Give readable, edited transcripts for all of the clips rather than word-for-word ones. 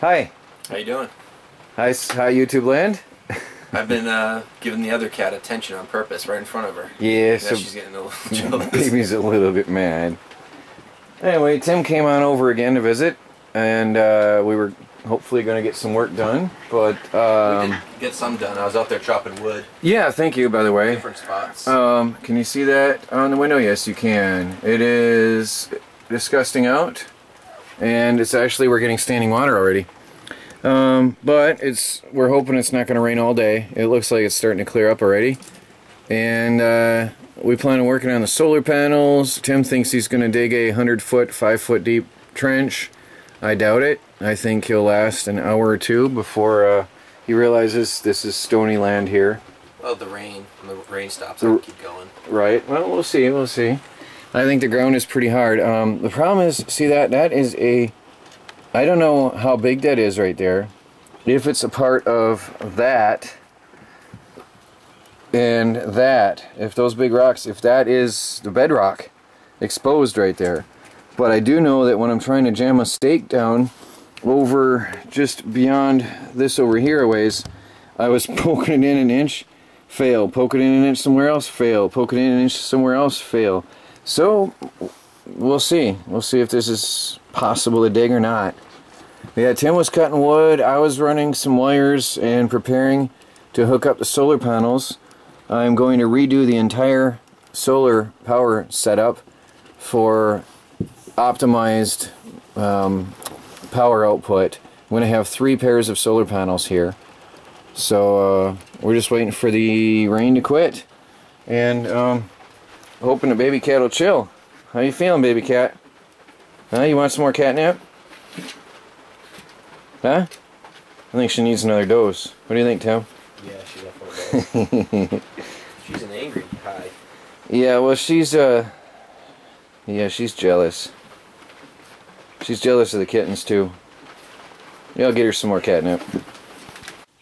Hi. How you doing? Hi, YouTube land. I've been giving the other cat attention on purpose right in front of her. Yeah, so she's getting a little jealous. Baby's a little bit mad. Anyway, Tim came on over again to visit, and we were hopefully going to get some work done, but we did get some done. I was out there chopping wood. Yeah, thank you, by the way. Different spots. Can you see that on the window? Yes, you can. It is disgusting out, and it's actually, we're getting standing water already. But we're hoping it's not going to rain all day. It looks like it's starting to clear up already. And we plan on working on the solar panels. Tim thinks he's going to dig a 100-foot, 5-foot deep trench. I doubt it. I think he'll last an hour or two before he realizes this is stony land here. Well, the rain stops, I'll keep going. Right. Well, we'll see. We'll see. I think the ground is pretty hard. The problem is, see that is a... I don't know how big that is right there. If it's a part of that and that, if those big rocks, if that is the bedrock exposed right there. But I do know that when I'm trying to jam a stake down over just beyond this over here a ways, I was poking it in an inch, fail. Poke it in an inch somewhere else, fail. Poke it in an inch somewhere else, fail. So we'll see. We'll see if this is possible to dig or not. Yeah, Tim was cutting wood. I was running some wires and preparing to hook up the solar panels. I'm going to redo the entire solar power setup for optimized power output. I'm going to have 3 pairs of solar panels here. So we're just waiting for the rain to quit and hoping the baby cat will chill. How you feeling, baby cat? Huh? You want some more catnip? Huh? I think she needs another dose. What do you think, Tim? Yeah, she definitely does. She's an angry pie. Yeah, well, she's jealous. She's jealous of the kittens, too. Yeah, I'll get her some more catnip.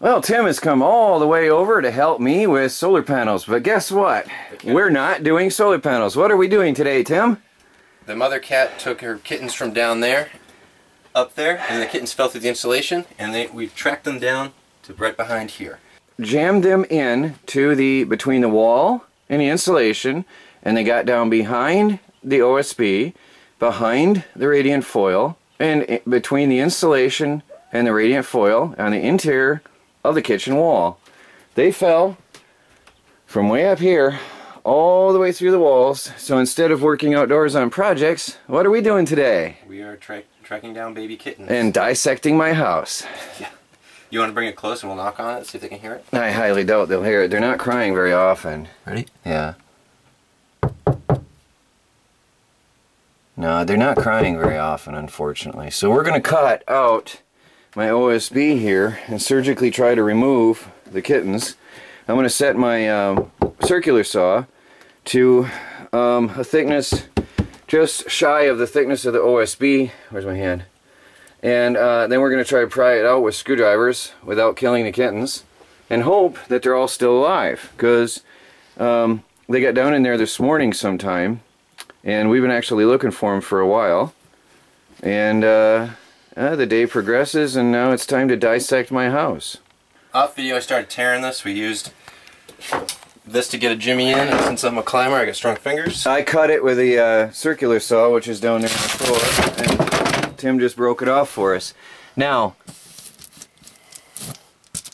Well, Tim has come all the way over to help me with solar panels, but guess what? We're not doing solar panels. What are we doing today, Tim? The mother cat took her kittens from down there, up there, and the kittens fell through the insulation, and we tracked them down to right behind here. Jammed them in to between the wall and the insulation, and they got down behind the OSB, behind the radiant foil, and between the insulation and the radiant foil on the interior of the kitchen wall. They fell from way up here all the way through the walls. So instead of working outdoors on projects, what are we doing today? We are tracking down baby kittens. And dissecting my house. Yeah. You want to bring it close and we'll knock on it, see if they can hear it? I highly doubt they'll hear it. They're not crying very often. Ready? Yeah. No, they're not crying very often, unfortunately. So we're going to cut out my OSB here and surgically try to remove the kittens. I'm going to set my circular saw to a thickness just shy of the thickness of the OSB. Where's my hand? And then we're going to try to pry it out with screwdrivers without killing the kittens and hope that they're all still alive, because they got down in there this morning sometime and we've been actually looking for them for a while, and the day progresses and now it's time to dissect my house. Off video I started tearing this. We used this to get a jimmy in, and since I'm a climber I got strong fingers. I cut it with a circular saw, which is down there on the floor, and Tim just broke it off for us. Now,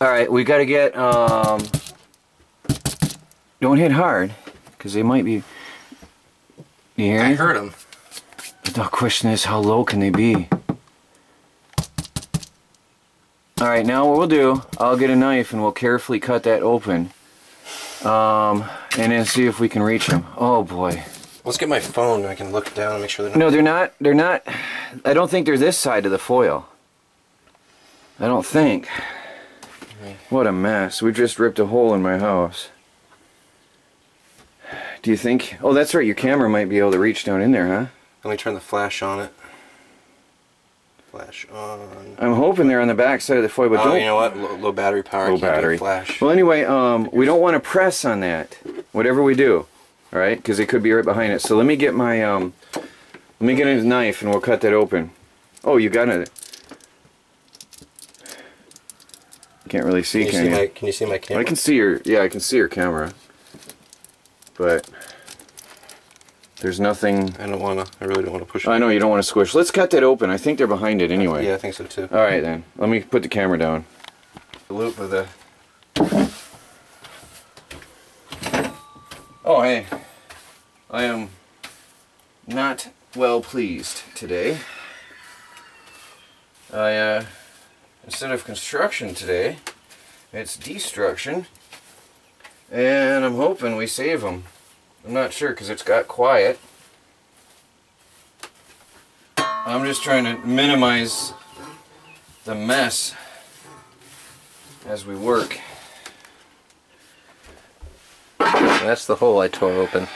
alright, we got to get, don't hit hard, because they might be, you hear I heard them. But the question is, how low can they be? Alright, now what we'll do, I'll get a knife and we'll carefully cut that open. And then see if we can reach them. Oh boy. Let's get my phone and I can look down and make sure they're not... No, they're not, I don't think they're this side of the foil. I don't think. What a mess. We just ripped a hole in my house. Do you think... Oh, that's right, your camera might be able to reach down in there, huh? Let me turn the flash on it. Flash on. I'm hoping they're on the back side of the foil, but don't... you know what? Low battery power. Low battery. Flash. Well, anyway, we don't want to press on that, whatever we do, all right? Because it could be right behind it. So let me get my, let me get a knife and we'll cut that open. Oh, you got it. Can't really see, can you? Can you see my camera? I can see your, yeah, I can see your camera. But there's nothing. I really don't want to push it. I know you don't want to squish. Let's cut that open. I think they're behind it anyway. Yeah, I think so too. Alright then. Let me put the camera down. The loop of the... Oh hey. I am not well pleased today. Instead of construction today, it's destruction. And I'm hoping we save them. I'm not sure because it's got quiet. I'm just trying to minimize the mess as we work. That's the hole I tore open.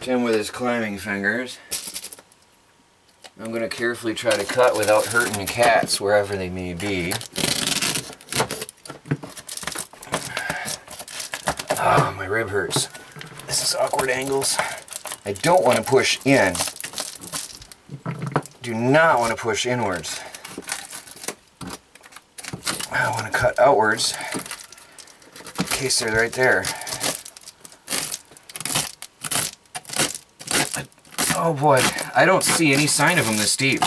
Tim with his climbing fingers. I'm going to carefully try to cut without hurting the cats wherever they may be. Ah, my rib hurts. This is awkward angles. I don't want to push in. Do not want to push inwards. I want to cut outwards in case they're right there. Oh boy, I don't see any sign of them this deep.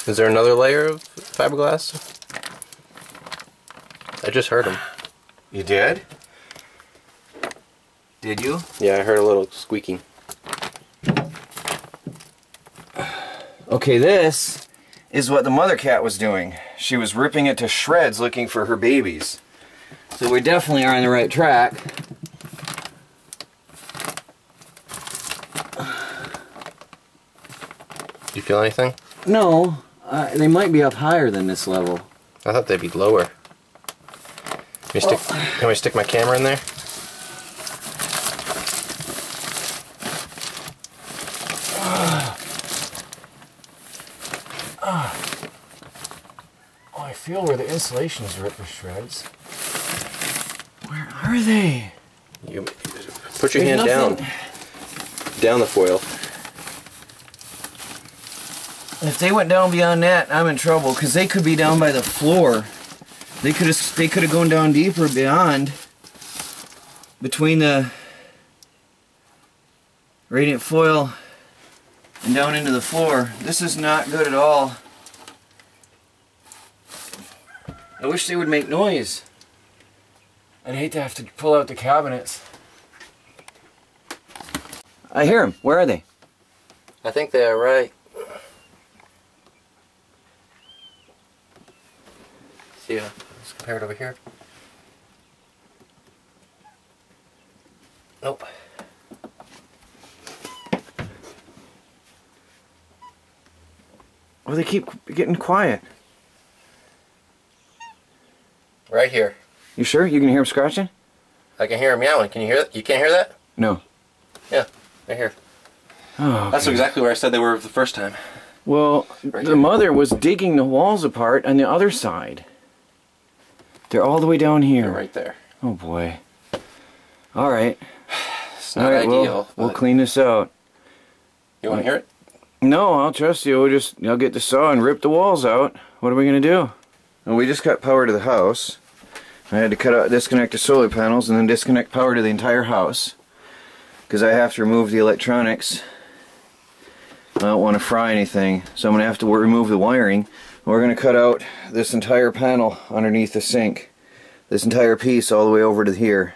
Is there another layer of fiberglass? I just heard them. You did? Did you? Yeah, I heard a little squeaking. Okay, this is what the mother cat was doing. She was ripping it to shreds looking for her babies. So we definitely are on the right track. Do you feel anything? No, they might be up higher than this level. I thought they'd be lower. Can we stick my camera in there? Oh, I feel where the insulation is ripped to shreds. Where are they? You put your hand down the foil. If they went down beyond that, I'm in trouble because they could be down by the floor. They could have gone down deeper beyond between the radiant foil and down into the floor. This is not good at all. I wish they would make noise. I'd hate to have to pull out the cabinets. I hear them. Where are they? I think they are right. See, let's compare it over here. Nope. Oh, they keep getting quiet. Right here. You sure? You can hear them scratching? I can hear them meowing. Can you hear that? You can't hear that? No. Yeah, right here. Oh, okay. That's exactly where I said they were the first time. Well, the mother was digging the walls apart on the other side. They're all the way down here. They're right there. Oh boy. All right. It's not ideal. We'll clean this out. You want to hear it? No, I'll trust you. I'll get the saw and rip the walls out. What are we gonna do? Well, we just cut power to the house. I had to disconnect the solar panels and then disconnect power to the entire house because I have to remove the electronics. I don't want to fry anything, so I'm going to have to remove the wiring. We're going to cut out this entire panel underneath the sink. This entire piece all the way over to here.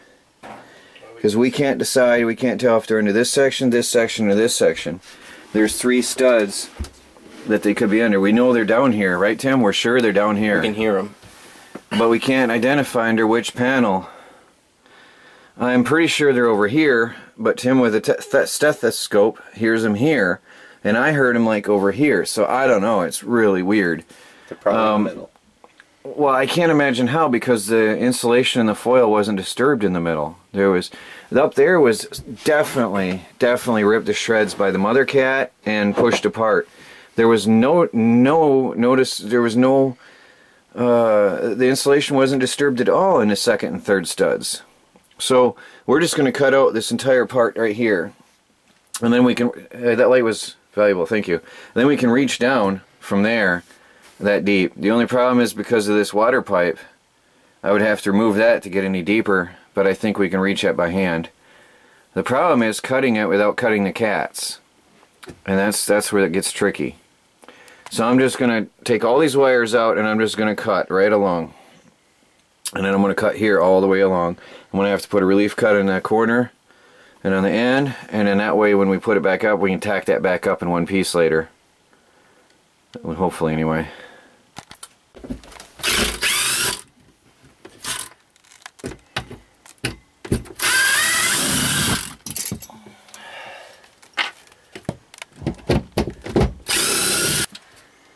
Because we can't decide, we can't tell if they're into this section, or this section. There's 3 studs that they could be under. We know they're down here, right Tim? We're sure they're down here. We can hear them. But we can't identify under which panel. I'm pretty sure they're over here, but Tim with a stethoscope hears them here. And I heard him like over here, so I don't know, it's really weird. They're probably in the middle. Well, I can't imagine how, because the insulation in the foil wasn't disturbed in the middle. Up there was definitely ripped to shreds by the mother cat and pushed apart. There was the insulation wasn't disturbed at all in the second and third studs. So we're just going to cut out this entire part right here. And then we can, that light was valuable, thank you. And then we can reach down from there that deep. The only problem is because of this water pipe, I would have to remove that to get any deeper, but I think we can reach it by hand. The problem is cutting it without cutting the cats, and that's where it gets tricky. So I'm just going to take all these wires out and I'm just going to cut right along. And then I'm going to cut here all the way along. I'm going to have to put a relief cut in that corner and on the end, and then that way when we put it back up we can tack that back up in one piece later. Well, hopefully anyway.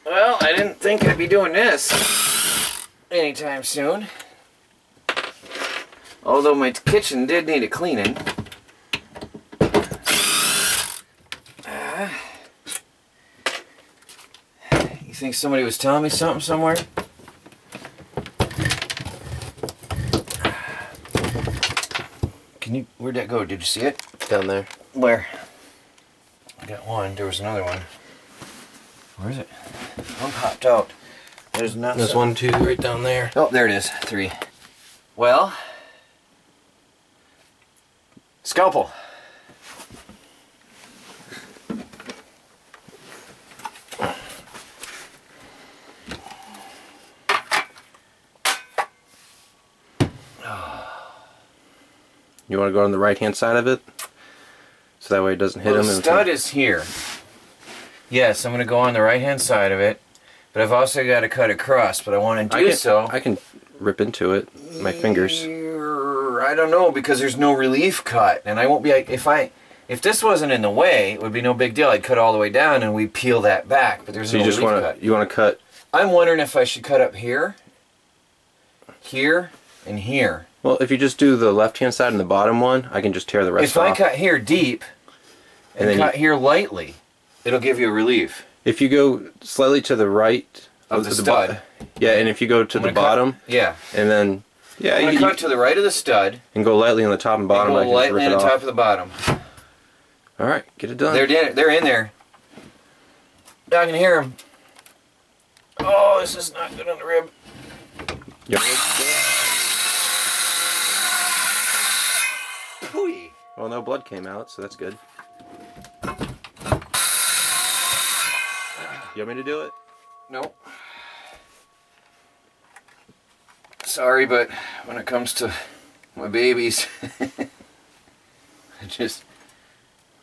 Well, I didn't think I'd be doing this anytime soon. Although my kitchen did need a cleaning. You think somebody was telling me something somewhere? Where'd that go? Did you see it? Down there. Where? I got one. There was another one. Where is it? One popped out. There's one, two, right down there. Oh, there it is. 3. Well, scalpel. You want to go on the right hand side of it? So that way it doesn't hit him. The stud is here. Yes, I'm going to go on the right hand side of it. But I've also got to cut across, but I want to do so. I can rip into it. My fingers. I don't know, because there's no relief cut. And I won't be like, if this wasn't in the way, it would be no big deal. I'd cut all the way down and we peel that back. But there's no relief cut. You want to cut? I'm wondering if I should cut up here, here, and here. Well, if you just do the left-hand side and the bottom one, I can just tear the rest off. If I cut here deep and cut here lightly, it'll give you a relief. If you go slightly to the right of the stud. Yeah, and if you go to the bottom. Yeah. And then, yeah. I'm going to cut to the right of the stud. And go lightly on the top and bottom. And go lightly on the top of the bottom. Alright, get it done. They're in there. I can hear them. Oh, this is not good on the rib. Yep. Pooey. Well, no blood came out, so that's good. You want me to do it? Nope. Sorry, but when it comes to my babies, I just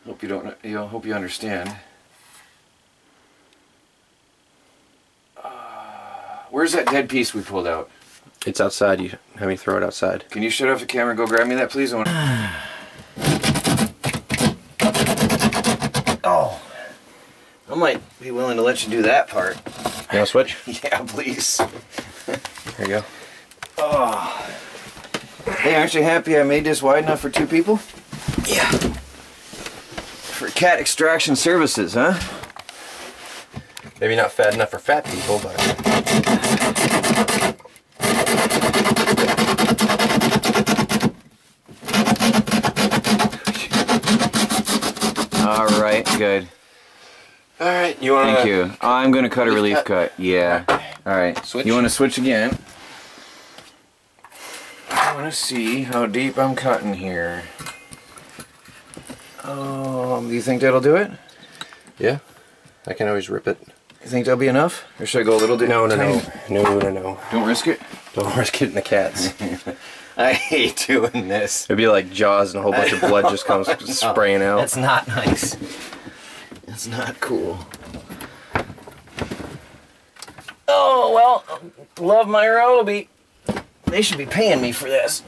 hope you understand. Where's that dead piece we pulled out? It's outside. You have me throw it outside. Can you shut off the camera and go grab me that, please? Oh. I might be willing to let you do that part. You want to switch? Yeah, please. There you go. Oh. Hey, aren't you happy I made this wide enough for 2 people? Yeah. For cat extraction services, huh? Maybe not fat enough for fat people, but... Alright, good. Alright, you want to... Thank you. I'm going to cut a relief cut. Yeah. Alright. Switch. You want to switch again? I want to see how deep I'm cutting here. Do you think that'll do it? Yeah. I can always rip it. You think that'll be enough? Or should I go a little bit? No. Don't risk it? Don't risk it in the cats. I hate doing this. It'd be like Jaws and a whole bunch of blood just comes spraying out. That's not nice. That's not cool. Oh, well, love my Rollaby. They should be paying me for this.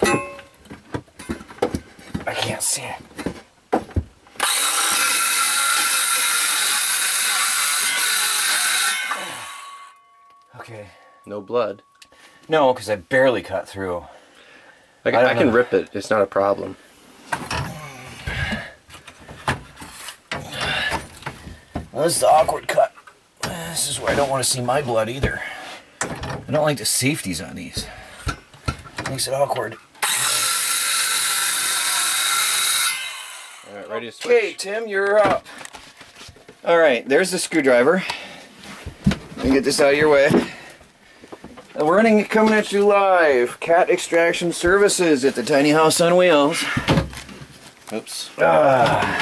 I can't see it. Okay. No blood. No, because I barely cut through. Like, I can rip it. It's not a problem. Well, this is the awkward cut. This is where I don't want to see my blood either. I don't like the safeties on these. Makes it awkward. Alright, ready to switch? Okay, Tim, you're up. Alright, there's the screwdriver. me get this out of your way. Coming at you live. Cat extraction services at the tiny house on wheels. Oops. Alright,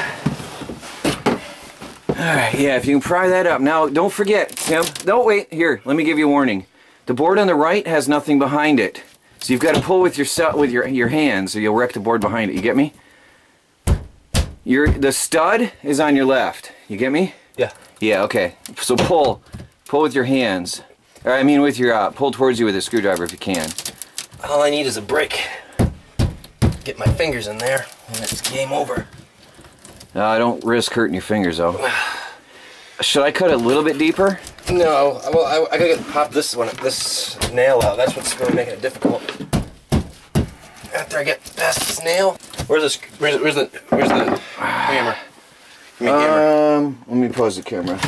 yeah, if you can pry that up. Now, don't forget, Tim. No, wait. Here, let me give you a warning. The board on the right has nothing behind it. So you've got to pull with your hands or you'll wreck the board behind it. You get me? The stud is on your left. You get me? Yeah. Yeah, okay. So pull with your hands. Or I mean with your, pull towards you with a screwdriver if you can. All I need is a brick. Get my fingers in there, and it's game over. Don't risk hurting your fingers though. Should I cut it a little bit deeper? No, well, I gotta pop this nail out. That's what's really making it difficult. After I get past this nail, where's the hammer? Give me a hammer. Let me pause the camera.